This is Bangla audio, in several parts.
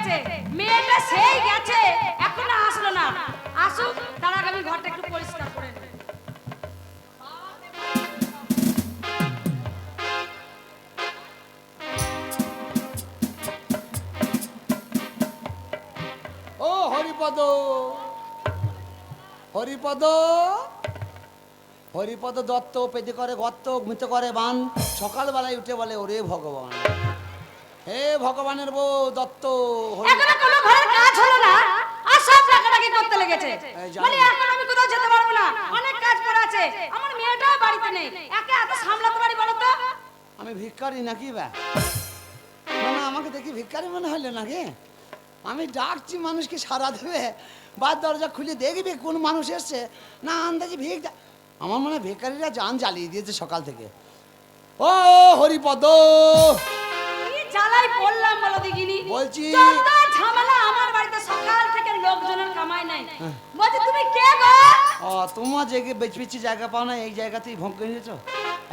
গেছে, মেয়েটা সেই গেছে, এখনো আসলো না। আসুক, তার আগে আমি ঘরটা একটু পরিষ্কার করে নেব। ও হরিপদ, হরিপদ, হরিপদ দত্ত পেটে করে গর্ত, ঘুমিতে করে বান, সকালবেলায় উঠে বলে ওরে ভগবান, হে ভগবানের বউ দত্ত। এখনো কোনো ঘরের কাজ হলো না, আর সব টাকাটাকি করতে লেগেছে। এই জানো। মানে এখন আমি কোথাও যেতে পারবো না, অনেক কাজ পড়ে আছে, আমার মেয়েটাও বাড়িতে নেই, একে এত সামলাতে পারি বলো তো? আমি ভিক্ষারি নাকি বা? না না, আমাকে দেখি ভিক্ষারি মনে হলো নাকি? আমি ডাকছি মানুষকে সারা দেবে, বা দরজা খুলে দেখবে কোন মানুষ এসছে, না আন্দাজে ভিক আমার মনে হয় ভিক্ষারিরা জান জ্বালিয়ে দিয়েছে সকাল থেকে। ও হরিপদ, কি জ্বালাই পড়লাম বলো দেখিনি। বলছি যত ঝামেলা আমার বাড়িতে, সকাল থেকে লোকজনের কামাই নাই। বলছি তুমি কে গো? ও তোমার জায়গায় বেঁচে বেঁচে জায়গা পাও না, এই জায়গাতেই ভোগ করে নিয়েছো।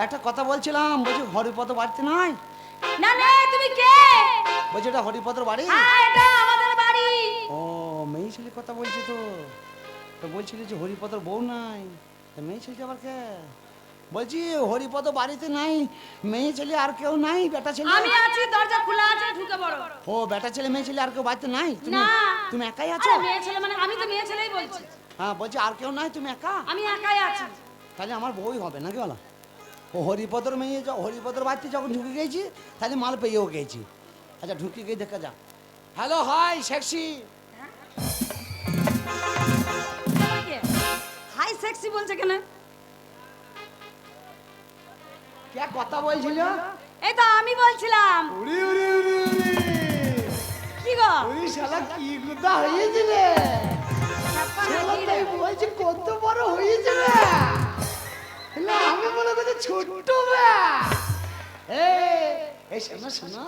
একটা কথা বলছিলাম, বলছি হরিপদ বাড়িতে নাই? না না, তুমি কে? বলছি এটা হরিপদর বাড়ি? হ্যাঁ, এটা আমাদের বাড়ি। ও মেয়ে ছেলে কথা বলছি তো, তো বলছিলে যে হরিপদর বউ নাই, তা মেয়ে ছেলে আবার কে? বলছি হরিপদ বাড়িতে নাই, মেয়ে ছেলে আর কেউ নাই? বেটা ছেলে? আমি আছি, দরজা খোলা আছে, ঢুকে পড়ো। ও বেটা ছেলে মেয়ে ছেলে আর কেউ বাড়িতে নাই? তুমি না। তুমি একাই আছো? আরে মেয়ে ছেলে মানে আমি তো মেয়ে ছেলেই বলছি। হ্যাঁ বলছি আর কেউ নাই, তুমি একা? আমি একাই আছি। তাহলে আমার বউই হবে নাকি বলো? ও হরিপদর মেয়ে, হরিপদর বাড়িতে যখন ঢুকে গেছি তাহলে মাল পেয়েও গেছি। আচ্ছা ঢুকে গিয়ে দেখা যা। Hello hi sexy. Hi sexy বলছে কেন? কে কথা বলছিল? এই তো আমি বলছিলাম। উড়ি উড়ি উড়ি উড়ি, কি গো? ওই শালা কি গুদা হয়েছে রে? শালা তাই বলছি কত বড় হয়েছে রে? না আমি মনে করছি ছোট্ট বে। এই শোনো শোনো,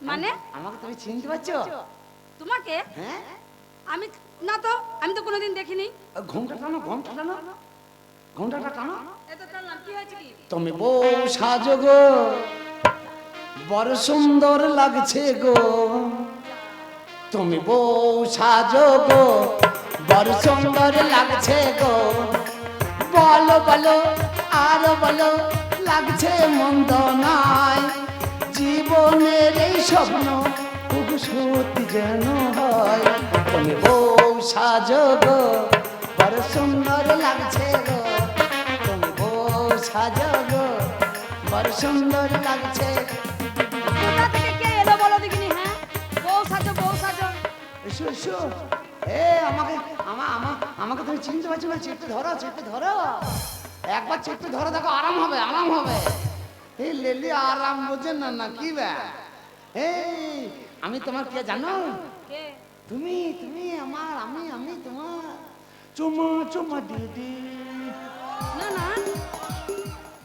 মানে আমাকে তুমি চিনতে পারছো? তোমাকে? হ্যাঁ আমি না তো, আমি তো কোনোদিন দেখিনি। ঘুমটা টানো, ঘুমটা টানো, ঘুমটা টানো। এই তো টানলাম, কি হয়েছে কি? তুমি বউ সাজো গো, বড় সুন্দর লাগছে গো। তুমি বউ সাজো গো, বড় সুন্দর লাগছে গো। বলো বলো আর বলো, লাগছে মন্দ নয়। জীবনের এই স্বপ্ন খুব সত্যি যেন হয়। তুমি বউ সাজো গো, বড় সুন্দর লাগছে গো। তুমি বউ সাজো গো, বড় সুন্দর লাগছে। কোথা থেকে কে এলো বলো দেখিনি? হ্যাঁ, বউ সাজো, বউ সাজো। এসো এসো, আমাকে আমাকে তুমি চিনতে পারছো না? চেপে ধরো, চেপে ধরো, একবার চেপে ধরো, দেখো আরাম হবে, আরাম হবে। এই লেলি আরাম বোঝেন না না কি ব্যা? এই আমি তোমার কে জানো? কে? তুমি তুমি আমার, আমি তোমার চুমা চুমা দিদি। না না,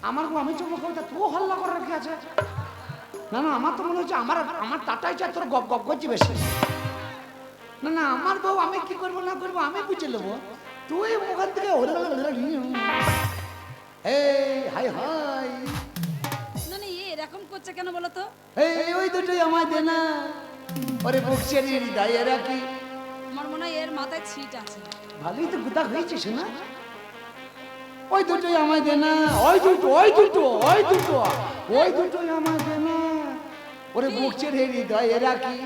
আমার গো, আমি চুমা কবিতা তুই হল্লা করে রেখে আছে। না না, আমার তো মনে হচ্ছে আমার আমার টাটাই চাই তোর গপ গপ করছি বেশি। না না, আমার বউ, আমি কি করবো না করবো আমি বুঝে নেবো। তুই ওখান থেকে এই হাই হাই, না না, এরকম করছে কেন বলো তো? এই ওই দুটোই আমায় দে না। ওরে বুক চেরি হৃদয়ে রাখি। আমার মনে হয় এর মাথায় ছিট আছে। ভালোই তো গুদা হয়েছিস না? ওই দুটোই আমায় দে না, ওই দুটো ওই দুটো ওই দুটো ওই দুটোই আমায় দে না। ওরে বুক চেরি হৃদয়ে রাখি।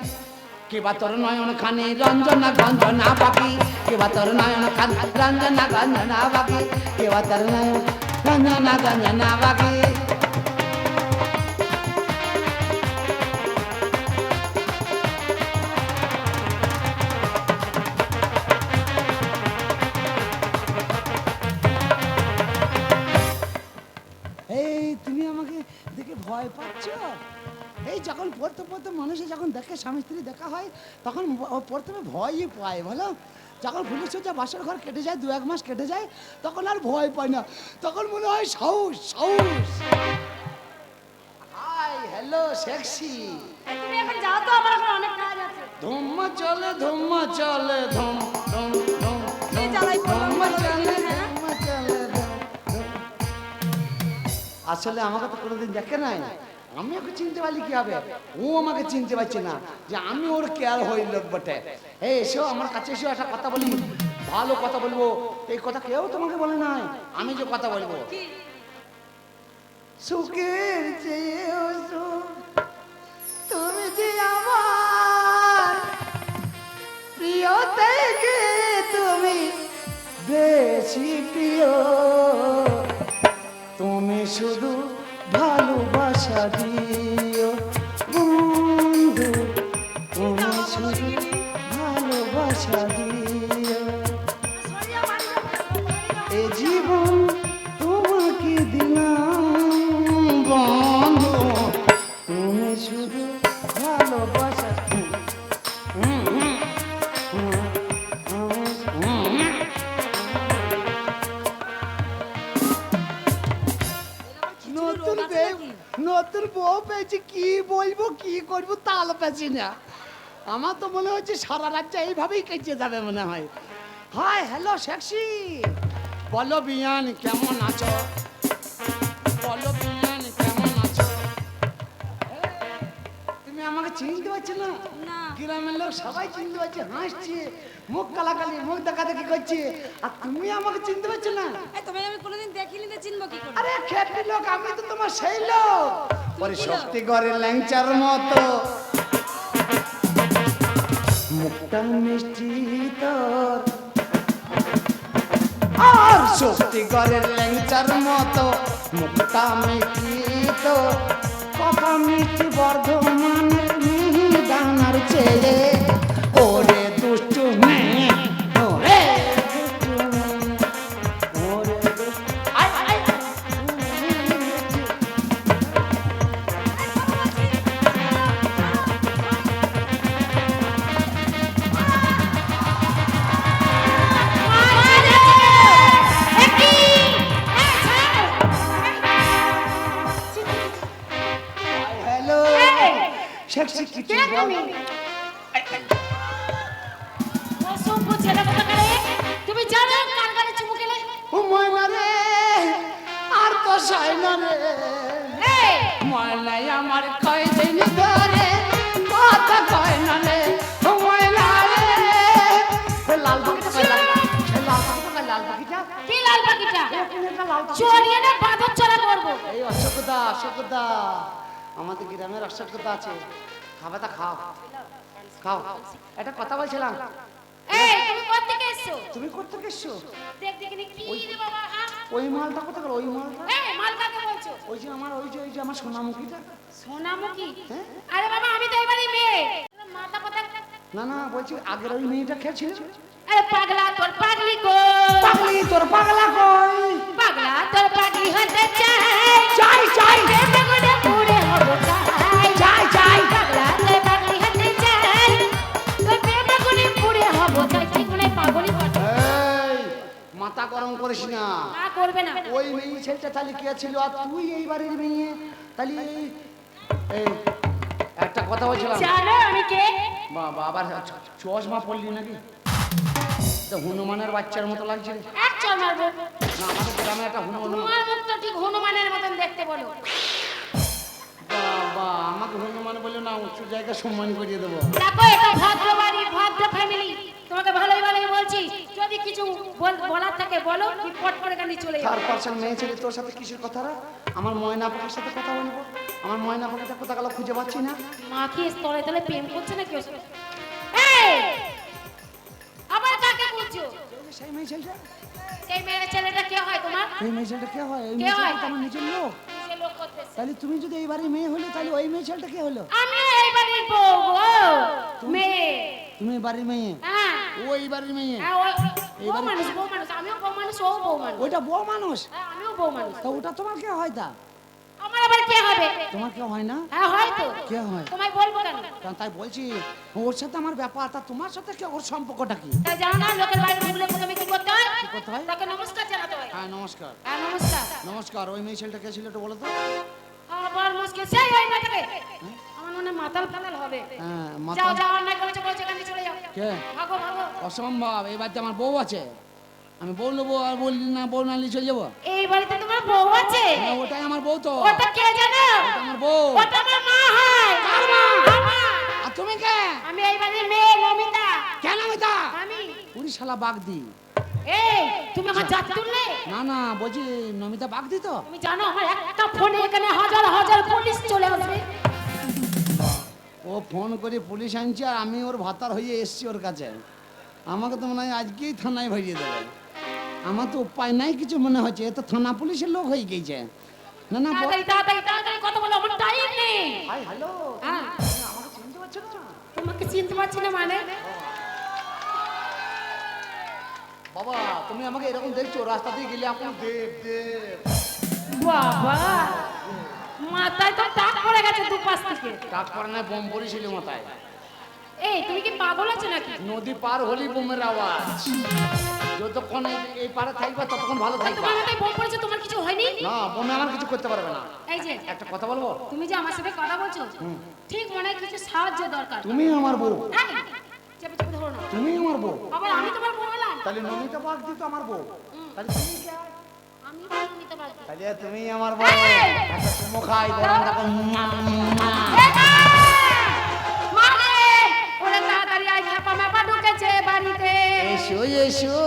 কেবা তোর নয়ন খানে রঞ্জনা গঞ্জনা বাকি, কেবা তোর নয়ন খান রঞ্জনা গঞ্জনা বাকি, কেবা তোর নয়ন রঞ্জনা গঞ্জনা বাকি। এই তুমি আমাকে দেখে ভয় পাচ্ছ? এই যখন পড়তে পড়তে মানুষের যখন দেখে, স্বামী স্ত্রী দেখা হয়, তখন প্রথমে ভয়ই পায় বলো। যখন পুলিশ সোজা বাসর ঘর কেটে যায়, 2-1 মাস কেটে যায়, তখন আর ভয় পায় না, তখন মনে হয় সাহস সাহস। Hi hello sexy. তুমি এখন যাও তো, আমার এখন অনেক কাজ আছে। ধুম্মা চলে ধুম্মা চলে ধুম ধুম ধুম কি জ্বালাই পড়লাম ধুম্মা বলো চলে দেখিনি, হ্যাঁ? ধুম্মা চলে ধুম ধুম। আসলে আমাকে তো কোনোদিন দেখে নাই, আমি ওকে চিনতে পারলি কি হবে? ও আমাকে চিনতে পারছে না যে আমি ওর কেয়ার হই লোক বটে। এই এসো আমার কাছে, এসো একটা কথা বলি, ভালো কথা বলবো। এই কথা কেউ তোমাকে বলে নাই, আমি যে কথা বলবো। কি? সুখের চেয়েও সুখ, তুমি যে আমার প্রিয় থেকে তুমি বেশি প্রিয়। তুমি শুধু ভালোবাসা দিও বন্ধু, তুমি শুধু ভালোবাসা দিও। এ জীবন তোমাকে দিলাম বন্ধু, তুমি শুধু ভালোবাসা। নতুন নতুন বউ পেয়েছি, কি বলবো কি করবো তাল পেয়েছি না। আমার তো মনে হচ্ছে সারা রাজ্য এইভাবেই কেটে যাবে মনে হয়। হাই হ্যালো সেক্সি, বলো বিয়ান কেমন আছো? বলো বিয়ান কেমন আছো? তুমি আমাকে চিনতে পারছো না? না। গ্রামের লোক সবাই চিনতে পারছে, হাসছে, মুখ কালাকালি, মুখ দেখাদেখি করছে, আর তুমি আমাকে চিনতে পারছো না? এই তোমায় আমি কোনোদিন দেখিনি, তো চিনবো কি করে? আরে খেপি লোক, আমি তো তোমার সেই লোক। পরে শক্তি করে ল্যাংচার মতো, মুখটা মিষ্টি তোর, আর শক্তি করে ল্যাংচার মতো মুখটা মিষ্টি তোর, কথা মিষ্টি বর্ধমানের মিহিদানার ছেলে। ওরে দুষ্টু মেয়ে, ওরে দুষ্টু মেয়ে, ওরে দুষ্টু, আয় আয় হ্যালো সেক্সি কিছু বল। অসভ্য ছেলে কোথাকারে, তুমি জানো কার গালে চুমু খেলে? ও ময়না রে, আর তো সয় না রে, এই ময়নাই আমার কয় দিন ধরে কথা কয় না রে। ও ময়না রে, লাল পাখিটা কয়, লাল পাখিটা কয়, লাল পাখিটা কি লাল পাখিটা? এখানে একটা লাল পাখি। চড়িয়ে না বাঁধর চড়া করবো। এই অশোকদা, অশোকদা, আমাদের গ্রামের অশোকদা আছে, খাবে তা খাও খাও। একটা কথা বলছিলাম, এই তুমি কোথা থেকে এসছো? তুমি করতে গেছো? দেখ দেখিনি কি রে বাবা, হ্যাঁ? ওই মালটা কোথা গেল? ওই মালটা এই মাল কাকে বলছো? ওই যে আমার, ওই যে আমার সোনামুখীটা। সোনামুখী? হ্যাঁ? আরে বাবা আমি তো এবারই মেয়ে। মাথা কথা। না না, বলছি আগের ওই মেয়েটা খেয়েছিল। আরে পাগলা তোর পাগলি কই? পাগলি তোর পাগলা কই? পাগলা তোর পাগলি হতে চাই। চাই চাই প্রেমে গুনে পুড়ে হবো চাই। চাই চাই। পাগলা তোর পাগলি হতে চাই। তোর প্রেমে গুনে পুড়ে হবো চাই। ঠিক গুনে পাগলি কথা। এই মাথা গরম করিস না। না করবে না। ওই মেয়ে ছেলেটা তাহলে কে ছিল, আর তুই এই বাড়ির মেয়ে, তাহলে এই একটা কথা বলছিলাম। জানো আমি কে? বাবা আবার চশমা পড়লি নাকি? তো হনুমানের বাচ্চার মতো লাগছে। এক চল মারবো। না আমাদের গ্রামে একটা হনুমান। তোমার মুখ তো ঠিক হনুমানের মতন দেখতে বলো। বাবা আমাকে হনুমান বলে না, উচ্চ জায়গায় সম্মান করিয়ে দেবো। দেখো এটা ভদ্র বাড়ি, ভদ্র ফ্যামিলি। তোমাকে ভালোই ভালোই বলছি, যদি কিছু বলার থাকে বলো, কি পট করে গানি চলে যাও। 4% মেয়ে ছেলে, তোর সাথে কিসের কথা রে? আমার ময়না পাখির সাথে কথা বলবো। আমার ময়না পাখিটা কোথা গেল খুঁজে পাচ্ছি না। মা কি স্তরে তলে প্রেম করছে না কেউ? এই আবার কাকে বলছো? সেই মেয়ে ছেলেটা, এই মেয়ে ছেলেটা কে হয় তোমার? এই মেয়ে ছেলেটা কে হয়? এই কে মেয়ে হয়? ছেলেটা আমার নিজের লোক। কিসের লোক করতেছে? তাহলে তুমি যদি এই বাড়ির মেয়ে হলে, তাহলে ওই মেয়ে ছেলেটা কে হলো? আমি এই বাড়ির বউ গো, মেয়ে। তুমি এই বাড়ির মেয়ে, হ্যাঁ ও এই বাড়ির মেয়ে। হ্যাঁ, বউ মানুষ, বউ মানুষ। আমিও বউ মানুষ, ও বউ মানুষ। ওইটা বউ মানুষ, হ্যাঁ, আমিও বউ মানুষ। তা ওটা তোমার কে হয়? তা আমার আবার কে হবে? তোমার কে হয় না? হ্যাঁ হয়তো। কে হয়? তোমায় বলবো কেন? তাই বলছি, ওর সাথে আমার ব্যাপার, তা তোমার সাথে কে, ওর সম্পর্কটা কি? তা জানো না লোকের বাড়ি ঢুকলে প্রথমে কি করতে হয়? কি করতে হয়? তাকে নমস্কার জানাতে হয়। হ্যাঁ নমস্কার। হ্যাঁ নমস্কার। নমস্কার। ওই মেয়ে ছেলেটা কে ছিল একটু বলো তো? আবার মুশকিল সেই হয় না থাকে। আমার মনে হয় মাতাল ফাতাল হবে। হ্যাঁ যাও মাথা। যাও অন্যায় করেছে বলছে এখান থেকে চলে যাও। কে? ভাগো ভাগো। অসম্ভব, এই বাড়িতে আমার বউ আছে, আমি বউ নেবো আর বললি না বউ নালি চলে যাবো? এই বাড়িতে তোমার বউ আছে? হ্যাঁ, ওটাই আমার বউ তো। ওটা কে জানো? ওটা আমার বউ। ওটা আমার মা হয়। কার মা? আমার। আর তুমি কে? আমি এই বাড়ির মেয়ে নমিতা। কেন মিতা? আমি। উড়ি শালা বাগদি। এই তুমি আমার জাত তুললে? না না, বলছি নমিতা বাগদি তো। তুমি জানো আমার একটা ফোনে এখানে হাজার হাজার পুলিশ চলে আসবে। ও ফোন করে পুলিশ আনছে আর আমি ওর ভাতার হয়ে এসছি ওর কাছে। আমাকে তো মনে হয় আজকেই থানায় ভরিয়ে দেবে। আমার তো উপায় নাই কিছু মনে হচ্ছে, এ তো থানা পুলিশের লোক হয়ে গেছে। না না তাড়াতাড়ি তাড়াতাড়ি তাড়াতাড়ি কথা বলো, আমার টাইম নেই। হাই হ্যালো, হ্যাঁ, আমাকে চিনতে পারছো না? তোমাকে চিনতে পারছি না মানে? বাবা তুমি আমাকে এরকম দেখছো, রাস্তা দিয়ে গেলে আপনি দেব দেব। বাবা মাথায় তো টাক পড়ে গেছে দুপাশ থেকে। কাক পরে না, বোম পড়েছিল মাথায়। এই তুমি কি পাগল আছো নাকি? নদী পার হলি বোমের আওয়াজ। যতক্ষণ এই পারে থাকবে ততক্ষণ ভালো থাকবে। তোমার মাথায় বোম পড়েছে, তোমার কিছু হয়নি? না, বোমে আমার কিছু করতে পারবে না। এই যে একটা কথা বলবো? তুমি যে আমার সাথে কথা বলছো, ঠিক মনে হয় কিছু সাহায্য দরকার। তুমি আমার বউ। এই, চেপে চেপে ধরো না। তুমি আমার বউ। আবার আমি তোমার বউ হলাম? তাহলে নমিতা বাগদি তো আমার বউ। তাহলে তুমি কে? আমি বউ নিতে পারবো। তাহলে তুমি আমার বউ। একটা চুমো খাই, গরম দেখো। মারে ওরে তাড়াতাড়ি আয়, খ্যাপা ম্যাপা ঢুকেছে বাড়িতে। এসো এসো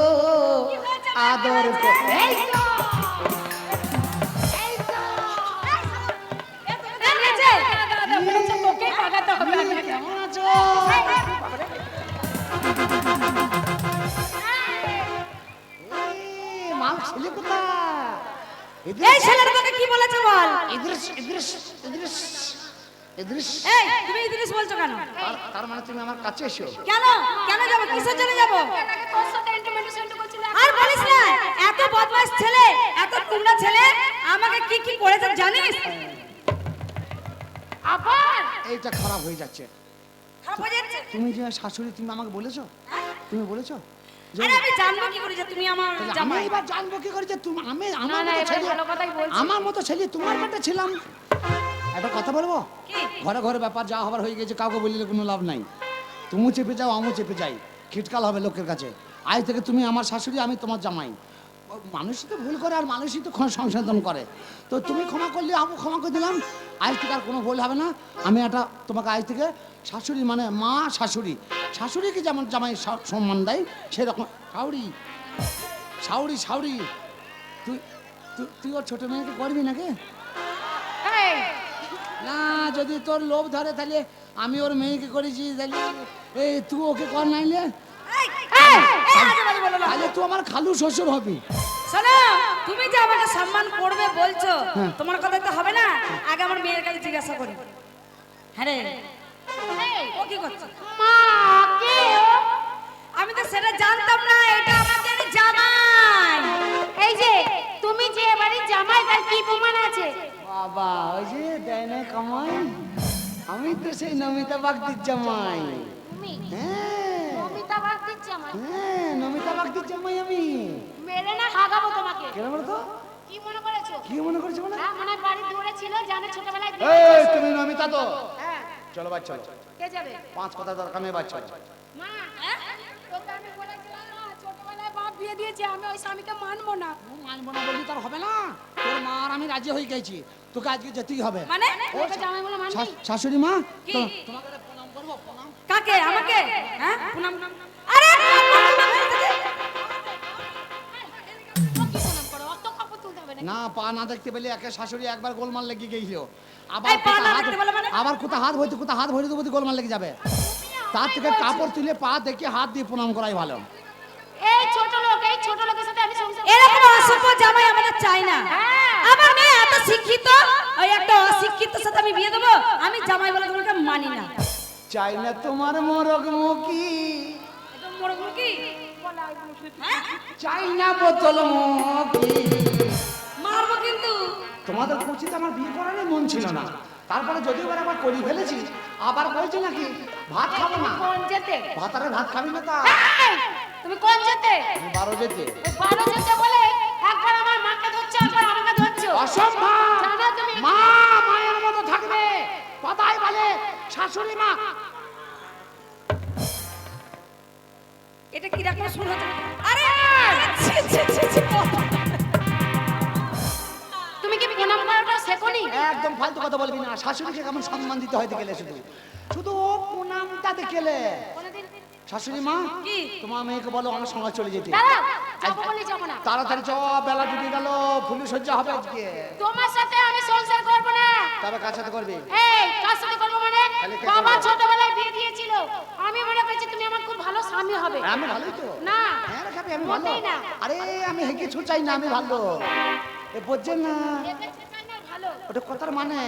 আদর করে। এই তো, এই তো। এনেছে? বলেছে তোকেই পাঠাতে হবে আজকে। কেমন আছো? এই, মাল ছেলে কোথায়? এই ছেলের তোকে কি বলেছে বল? ইদ্রিস ইদ্রিস ইদ্রিস ইদ্রিস। এই তুমি ইদ্রিস বলছো কেন? তার মানে তুমি আমার কাছে এসো। কেন কেন যাব, কিসের জন্য যাব? তোর সাথে ইন্টিমেশন করছিল। আর বলিস না, এত বদমাশ ছেলে, এত কুন্ডা ছেলে আমাকে কি কি করেছে জানিস? আবার এইটা খারাপ হয়ে যাচ্ছে। খারাপ হয়ে যাচ্ছে। তুমি যে শাশুড়ি, তুমি আমাকে বলেছো? তুমি বলেছো? যে- আরে আমি জানবো কি করে যে তুমি আমার তাহলে আমি জামাই? এবার জানবো কি করে যে তুমি আমি আমার না, মতো এবার ছেলে, ভালো কথাই বলছি। আমার মতো ছেলে তোমার কাছে ছিলাম। একটা কথা বলবো? কি? ঘরে ঘরে ব্যাপার যা হবার হয়ে গেছে, কাউকে বললে কোনো লাভ নাই। তুমিও চেপে যাও, আমিও চেপে যাই, খিটকাল হবে লোকের কাছে। আজ থেকে তুমি আমার শাশুড়ি, আমি তোমার জামাই। মানুষই তো ভুল করে আর মানুষই তো সংশোধন করে। তো তুমি ক্ষমা করলে আমি ক্ষমা করে দিলাম। আজ থেকে আর কোনো ভুল হবে না। আমি একটা তোমাকে আজ থেকে শাশুড়ি মানে মা শাশুড়ি, শাশুড়িকে যেমন জামাই সম্মান দেয় সেরকম। শাউরি শাউরি শাউরি, তুই তুই ওর ছোট মেয়েকে করবি নাকি? এই না, যদি তোর লোভ ধরে তাহলে আমি ওর মেয়েকে করেছি, তাহলে এই তুই ওকে কর নাইলে আজে বাজে বলো না। তাহলে তুই আমার খালু শ্বশুর হবি। শোনো, তুমি যে আমাকে সম্মান করবে বলছো, হ্যাঁ। তোমার কথা তো হবে না। আগে আমার মেয়ের কাছে জিজ্ঞাসা করি। হ্যাঁ রে, ও কি করছে? মা কে ও? আমি তো সেটা জানতাম না, এটা আমাদের জামাই। এই যে তুমি যে বাড়ির জামাই, তার কি প্রমাণ আছে? বাবা ওই যে দেয় না কামাই, আমি তো সেই নমিতা বাগদির জামাই। তুমি হ্যাঁ নমিতা বাগদির জামাই? হ্যাঁ, নমিতা বাগদির জামাই আমি। মেরে না হাগাবো তোমাকে। কেন বলো তো? কি মনে করেছো? কি মনে করছো মানে? হ্যাঁ, মনে হয় বাড়ি দূরে ছিল, জানে ছোটবেলায় এই তুমি নমিতা তো? হ্যাঁ, চলো বাচ্চা, কে যাবে? 5 কথা দরকার নেই বাচ্চা। মা, তোকে আমি বলেছিলাম না, ছোটবেলায় বাপ বিয়ে দিয়েছে, আমি ওই স্বামীকে মানবো না। মানবো না বললি তার হবে না। তোর মা আর আমি রাজি হয়ে গেছি, তোকে আজকে যেতেই হবে। মানে ওকে জামাই বলে মানবি? শাশুড়ি মা কি? তোমাকে প্রণাম করবো, প্রণাম। কাকে? আমাকে? হ্যাঁ, প্রণাম। আরে ও কি প্রণাম করো? অত কাপড় তুলতে হবে নাকি? না, পা না দেখতে পেলে একে শাশুড়ি একবার গোলমাল লেগে গেছিল। এই পা না দেখতে পেলে মানে? আবার কোথা হাত ভরতে কোথা হাত ভরে দেবো, গোলমাল লেগে যাবে। তার থেকে কাপড় তুলে পা দেখে হাত দিয়ে প্রণাম করাই ভালো। এই ছোট লোক, এই ছোট লোকের সাথে আমি সংসার এরকম অসভ্য জামাই আমাদের চাই না। আমার মেয়ে এত শিক্ষিত, ওই একটা অশিক্ষিতের সাথে আমি বিয়ে দেবো? আমি জামাই বলে তোমাকে মানি না। চাই না তোমার মোরগ মুখী, এটা মোরগ কি? হ্যাঁ? চাই না বোতল মুখী। মারবো কিন্তু। তোমাদের কুচিতে আমার বিয়ে করারই মন ছিল না, তারপরে যদিও বা একবার করি ফেলেছি, আবার বলছি নাকি ভাত খাবো না। কোন যেতে? ভাতারে ভাত খাবি না তা? এই, তুমি কোন যেতে? আমি 12 যেতে। এই 12 যেতে বলে একবার আমার মাকে ধরছো, একবার আমাকে ধরছো। অসম্ভব। জানো তুমি? মা মায়ের মতো থাকবে, কথাই বলে শাশুড়ি মা। এটা কি রকম শুনছো? আরে ছি, ছি, ছি, ছি, কথা। তুমি কি প্রণাম করাটা শেখোনি? একদম ফালতু কথা বলবি না। শাশুড়িকে কেমন সম্মান দিতে হয় গেলে শুধু শুধু ও প্রণামটা দেখেলে। কোনোদিন শাশুড়ি মা, কি? তোমার মেয়েকে বলো আমার সঙ্গে চলে যেতে। দাঁড়াও, যাবো বলে যাবো না। তাড়াতাড়ি চ, বেলা ডুবে গেল, ফুলি সজ্জা হবে আজকে। তোমার সাথে আমি সংসার করবো না। তবে কার সাথে করবে? এই কার সাথে করবো মানে? তাহলে কে বাবা করবে? ছোটবেলায় বিয়ে দিয়েছিল, আমি মনে করছি তুমি আমার খুব ভালো স্বামী হবে। আমি ভালোই তো। না, হ্যাঁ রে খাবি, আমি ভালো। মোটেই না। আরে আমি হেগে ছুচাই না, আমি ভালো। এ বুঝছেন না, দেখেছে তাই না ভালো? ওটা কথার মানে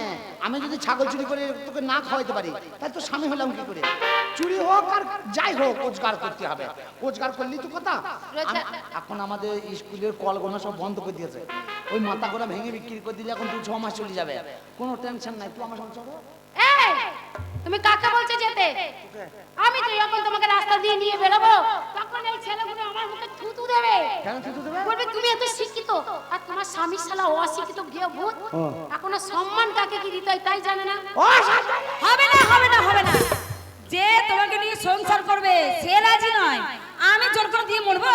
আমি যদি ছাগল চুরি করে তোকে না খাওয়াইতে পারি তাহলে তো স্বামী হলাম কি করে? চুরি হোক আর যাই হোক রোজগার করতে হবে, রোজগার করলেই তো কথা। এখন আমাদের স্কুলের কলগোনা সব বন্ধ করে দিয়েছে, ওই মাথা গোনা ভেঙে বিক্রি করে দিলে এখন 2-6 মাস চলে যাবে, কোনো টেনশন নাই। তুই আমার সঙ্গে চলো। এই তুমি কাকে বলছো যেতে? আমি তো যখন তোমাকে রাস্তা দিয়ে নিয়ে বেরোবো তখন এই ছেলেগুলো আমার মুখে থুতু দেবে, কেন থুতু দেবে? বলবে তুমি এত শিক্ষিত আর তোমার স্বামী শালা অশিক্ষিত গিয়ে ভূত। এখনো সম্মান কাকে কি দিতে হয় তাই জানে না। ও শাশুড়ি! হবে না, হবে না, হবে না। যে তোমাকে নিয়ে সংসার করবে সে রাজি নয়, আমি জোর করে দিয়ে মরবো?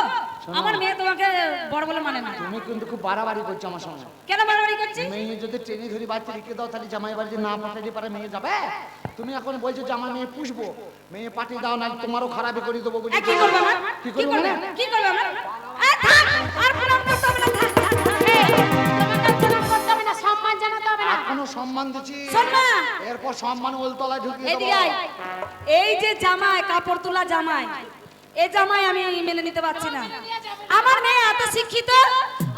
আমার মেয়ে তোমাকে বড় বলে মানে না। তুমি কিন্তু খুব বাড়াবাড়ি করছো আমার সঙ্গে। কেন বাড়াবাড়ি করছি? মেয়ে যদি ট্রেনে ধরে বাড়িতে রেখে দাও তাহলে জামাই বাড়িতে না পাঠাতে পারে মেয়ে যাবে? তুমি এখন বলছো যে আমার মেয়ে পুষবো, মেয়ে পাঠিয়ে দাও না তোমারও খারাপই করে দেবো বলে। কি করবে আমার? কি কি করবে করবে? মানে? কি করবে আমার? থাক, আর প্রণাম করতে হবে না, থাক, থাক, থাক। এই, তোমাকে প্রণাম করতে হবে না, সম্মান জানাতে হবে না। এখনো সম্মান দিচ্ছি, শোন না, এরপর সম্মান ওলতলায় ঢুকিয়ে এদিকে দেবো। আয়। এই যে জামাই, কাপড় তোলা জামাই, এই জামাই আমি মেনে নিতে পারছি না। আমার মেয়ে এত শিক্ষিত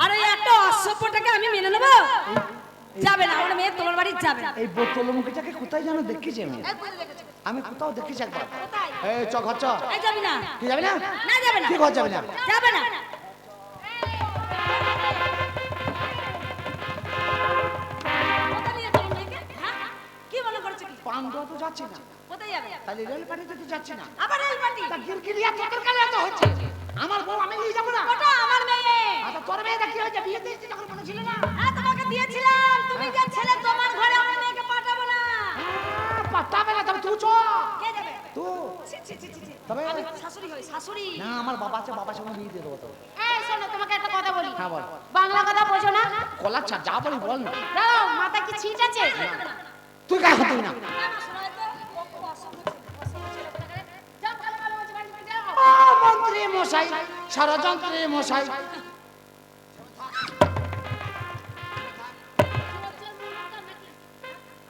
আর ওই একটা অসভ্যটাকে আমি মেনে নেবো? যাবে না, আমার মেয়ে তোমার বাড়ি যাবে না। এই বোতল মুখটাকে কোথায় যেন দেখেছি আমি, আমি কোথাও দেখেছি একবার। কোথায়? এই চ ঘর চ। এই যাবি না। কি যাবি না? না, যাবে না। কি ঘর যাবি না? যাবে না। কোথায় নিয়ে যাচ্ছ মেয়েকে? হ্যাঁ? কি মনে করছো কি? পান্ডা তো যাচ্ছি না, কোথায় যাবে? তাহলে রেল পাঠিয়ে তো যাচ্ছি না। আবার রেল পার্টি? তা গিরগিরিয়া তোদের কালে এত হচ্ছে, আমার বউ আমি নিয়ে যাবো না? ওটা আমার মেয়ে। আচ্ছা তোর মেয়েটা কি হয়েছে? বিয়ে দিয়েছি তখন মনে ছিল না? তোমাকে দিয়েছিলাম, তুমি যে ছেলে তোমার ঘরে আমার মেয়েকে পাঠাবো না। পাঠাবে না, তবে তুই চ। কে যাবে? তুই ছি, ছি, ছি, ছি, ছি। তবে আমি শাশুড়ি হই, শাশুড়ি। না, আমার বাবা আছে, বাবার সঙ্গে বিয়ে দিয়ে দেবো তো। এই শোনো, তোমাকে একটা কথা বলি। হ্যাঁ বল। বাংলা কথা বোঝো না? কলার ছা যা বলি বল না। দাঁড়াও, মাথা কি ছিট আছে? তুই গায়ে হাত দিবি না। না, না, শোনো, এই তো, ও খুব অসভ্য ছেলে, অসভ্য ছেলে কোথাকারে। যাও, ভালো ভালো বলছি, বাড়ি থেকে যাও। ও মন্ত্রী মশাই, ষড়যন্ত্রী মশাই।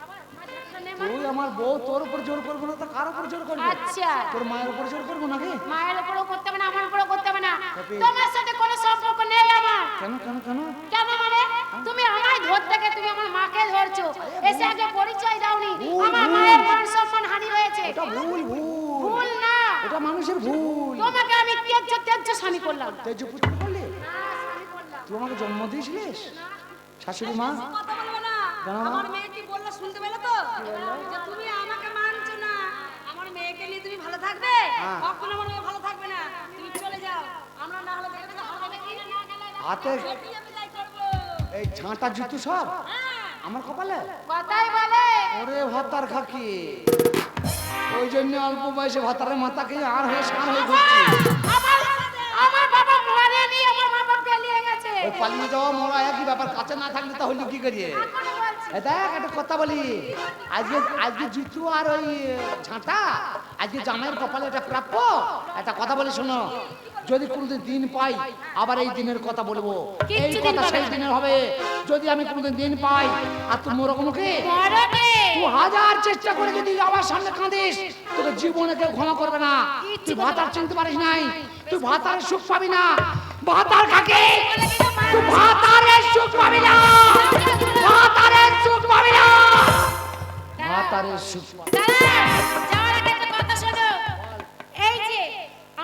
আবার মাঝে একটা নেমা। তুই আমার বউ, তোর উপর জোর করবো না তো কার উপর জোর করবো? আচ্ছা, তোর মায়ের উপর জোর করবো নাকি? মায়ের উপরও করতে হবে না, আমার উপরও করতে হবে না। তবে- তোমার সাথে কোনো সম্পর্ক নেই আমার। কেন কেন কেন? কেন মানে? তুমি আমায় ধরতে গিয়ে তুমি আমার মাকে ধরছো, এসে আগে পরিচয় দাওনি। ভুল, আমার ভুল। মায়ের মান সম্মান হানি হয়েছে। এটা ভুল ভুল, ভুল না, এটা মানুষের ভুল। তোমাকে আমি ত্যায্য ত্যায্য স্বামী করলাম। তেজ পুজো করলি? না, স্বামী করলাম। তুই আমাকে জন্ম দিয়েছিলিস? শাশুড়ি মা, কথা বলবে না। কেন মা? আমার মেয়ে কি বললো শুনতে পেলে তো? যে তুমি আমাকে মানছো না, আমার মেয়েকে নিয়ে তুমি ভালো থাকবে? হ্যাঁ। কখনো আমার মেয়ে ভালো থাকবে না। তুমি চলে যাও, আমরা না হলে দেখে দেখে ভালো হবে কি? হাতে যেটি আমি তাই করবো। এই ঝাঁটা জুতো সব হ্যাঁ। আমার কপালে। কথাই বলে। ওরে ভাতার খাকি, ওই জন্য অল্প বয়সে ভাতারের মাথাকে আর হয়ে সার হয়ে ঘুরছি। আমার আমার বাবা মরেনি, আমার বাবা পেলিয়ে গেছে। ওই পালিয়ে যাওয়া মরা একই ব্যাপার, কাছে না থাকলে তাহলে কি করিয়ে? এখনো বলছি। এ দেখ একটা কথা বলি, আজকে আজকে জুতো আর ওই ঝাঁটা আজকে জামাইয়ের কপালে এটা প্রাপ্য। একটা কথা বলি শোনো, যদি কোনোদিন দিন পাই আবার এই দিনের কথা বলবো, এই কিচ্ছু দিন কথা পাবে সেই না। দিনের হবে। যদি আমি কোনোদিন দিন পাই আর তুমি ওরকমকে মরবে। তুই হাজার চেষ্টা করে যদি আমার সামনে কাঁদিস তোকে জীবনে কেউ ক্ষমা করবে না। তুই ভাতার চিনতে পারিস নাই, তুই ভাতার সুখ পাবি না। ভাতার খাকে তুই ভাতারের সুখ পাবি না, ভাতারের সুখ পাবি না, ভাতারের সুখ পাবি না। দাঁড়া, যাওয়ার আগে একটা কথা শোনো। এই যে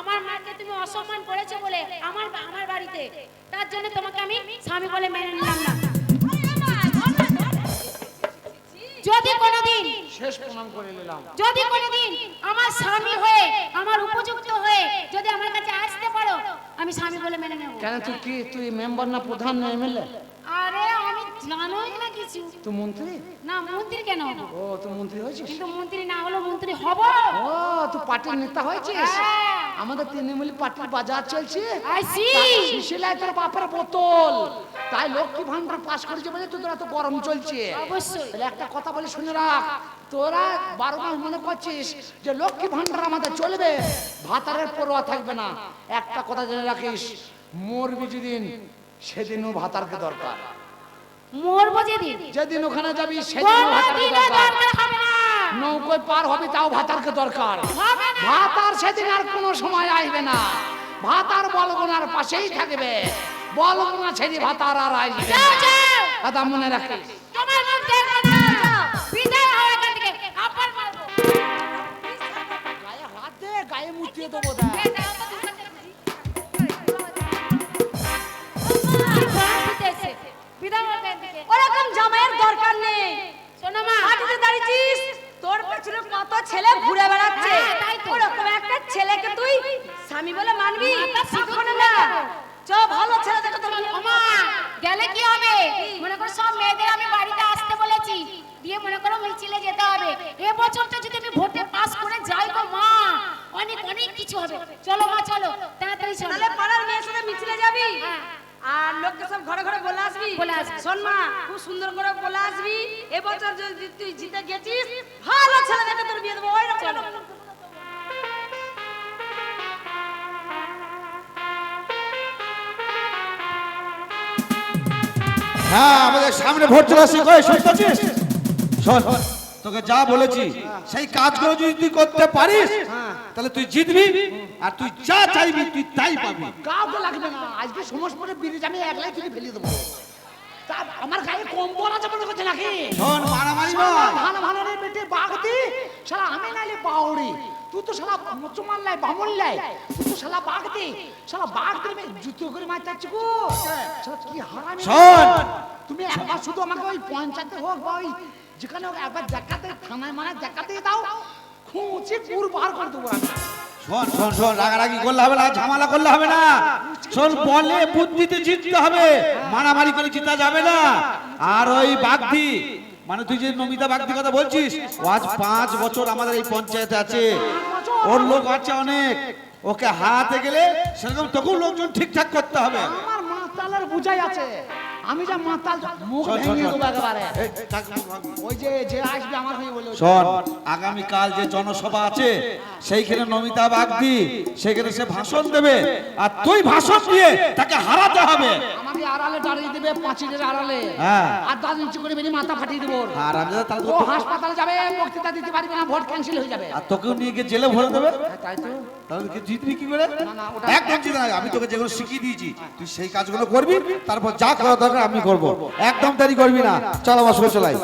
আমার মাকে তুমি অসম্মান করেছো বলে আমার আমার বাড়িতে, তার জন্য তোমাকে আমি স্বামী বলে মেনে নিলাম না। যদি কোনোদিন শেষ প্রণাম করে নিলাম। যদি কোনোদিন আমার স্বামী হয়ে আমার উপযুক্ত হয়ে যদি আমার কাছে আসতে পারো, আমি স্বামী বলে মেনে নেব। কেন তুই কি তুই মেম্বার না প্রধান না এমএলএ? আরে আমি জানোই না কিছু। তুই মন্ত্রী? না, মন্ত্রী কেন হব? ও তুই মন্ত্রী হয়েছিস? কিন্তু মন্ত্রী না হলো মন্ত্রী হব। ও তুই পার্টির নেতা হয়েছিস? হ্যাঁ। আমাদের তৃণমূল পার্টির বাজার চলছে। I see. শিশিলায় তোর বাপের বোতল, তাই লক্ষ্মী ভান্ডার পাস করেছে বলে তোদের এত গরম চলছে। অবশ্যই। তাহলে একটা কথা বলে শুনে রাখ, তোরা 12 মাস মনে করছিস যে লক্ষ্মী ভান্ডার আমাদের চলবে, ভাতারের পরোয়া থাকবে না। একটা কথা জেনে রাখিস, মরবি যেদিন সেদিনও ভাতারকে দরকার। মরবো যেদিন, যেদিন ওখানে যাবি সেদিনও ভাতারকে কোনোদিনও দরকার। দরকার হবে না। নৌকোয় পার হবে তাও ভাতারকে দরকার। হবে না। ভাতার সেদিন আর কোনো সময় আসবে না, ভাতার বলগুনার পাশেই থাকবে, বলগুনা ছেড়ে ভাতার আর আসবে না। যাও, যাও। কথা মনে রাখিস। তোমার মুখ দেখবো না। বিদায় হও এখান থেকে, আবার মারবো। গায়ে হাত দে, গায়ে মুটিয়ে দেবো দেখ। এই দাও তো দুটো দেখছি। ঘর দিতেছে। বিদায় হও এখান থেকে। ওরকম জামাইয়ের দরকার নেই। শোনো মা, মাটিতে দাঁড়িয়েছিস, তোর পেছনে কত ছেলে ঘুরে বেড়াচ্ছে, হ্যাঁ, তাই তো। ওরকম একটা ছেলেকে তুই স্বামী বলে মানবি? মাথা সিঁদুর কখনো দিবে না। না। চ ভালো ছেলে দেখে তোর বিয়ে ওমা, গেলে কি হবে? মনে করো সব মেয়েদের আমি বাড়িতে আসতে বলেছি, দিয়ে মনে করো মিছিলে যেতে হবে। এবছরটা যদি আমি ভোটে পাস করে যাই গো মা, অনেক অনেক কিছু হবে। চলো মা, চলো তাড়াতাড়ি চলো। তাহলে পাড়ার মেয়ের সাথে মিছিলে যাবি, হ্যাঁ। আর লোককে সব ঘরে ঘরে বলে আসবি। বলে আসবি। শোন মা, খুব সুন্দর করে বলে আসবি, এবছর যদি তুই জিতে গেছিস, ভালো ছেলে দেখে তোর বিয়ে দেবো। ওই রকম হ্যাঁ, আমাদের সামনে ভোট চলে আসছে, কই শুনতেছিস? শোন, তোকে যা বলেছি সেই কাজগুলো যদি তুই করতে পারিস তাহলে তুই জিতবি, আর তুই যা চাইবি তুই তাই পাবি। কাউকে লাগবে না, আজকে সমস্ত করে ব্রিজ আমি একলাই তুলে ফেলে দেবো। তা আমার গায়ে কম্বল আছে মনে করছে নাকি? শোন, মারামারি শালা নয়। ভালো ভালো রে বেটে বাগদি, শালা আমি নাইলে বাউরি, তুই তো শালা মুসলমান লাই বামুন লাই, তুই তো শালা বাগদি, শালা বাগদি মে জুতো করে মারতাচ্ছি গো। শালা কি হারামি। শোন। তুমি একবার শুধু আমাকে ওই পঞ্চায়েতে হোক বা ওই যেখানে হোক একবার দেখাতে, থানায় মানে দেখাতে দাও, খুঁচে পুর বার করে দেবো আমি। শোন শোন শোন, রাগারাগি করলে হবে না, ঝামেলা করলে হবে না। শোন, বলে বুদ্ধিতে জিততে হবে, মারামারি করে জিতা যাবে না। আর ওই বাগদি মানে তুই যে নমিতা বাগদি কথা বলছিস, ও আজ 5 বছর আমাদের এই পঞ্চায়েতে আছে, ওর লোক আছে অনেক। ওকে হারাতে গেলে সেরকম তখন লোকজন ঠিকঠাক করতে হবে। আমার মাতালের বুঝাই আছে, আমি যা মাতাল মুখ শোন, শোন, ভেঙে শোন। দেবো একেবারে। এই, থাক, থাক, থাক। ওই যে যে আসবে আমার হয়ে বলে শোন, আগামীকাল যে জনসভা আছে সেইখানে নমিতা বাগদি সেখানে সে ভাষণ দেবে, আর তুই ভাষণ দিয়ে তাকে হারাতে হবে। আমাকে আড়ালে দাঁড়িয়ে দেবে, পাঁচিলের আড়ালে, হ্যাঁ। আর 10 ইঞ্চি করে বেরিয়ে মাথা ফাটিয়ে দেবো। আর আমি তাহলে ও হাসপাতালে যাবে, বক্তৃতা দিতে পারবে না, ভোট ক্যান্সেল হয়ে যাবে। আর তোকেও নিয়ে গিয়ে জেলে ভরে দেবে। হ্যাঁ, তাই তো। তাহলে কি জিতবি কি করে? না, ওটা- একদম জিতে না। আমি তোকে যেগুলো শিখিয়ে দিয়েছি তুই সেই কাজগুলো করবি, তারপর যা করা দরকার আমি করব। একদম দেরি করবি না। চল আমার সঙ্গে চলাই।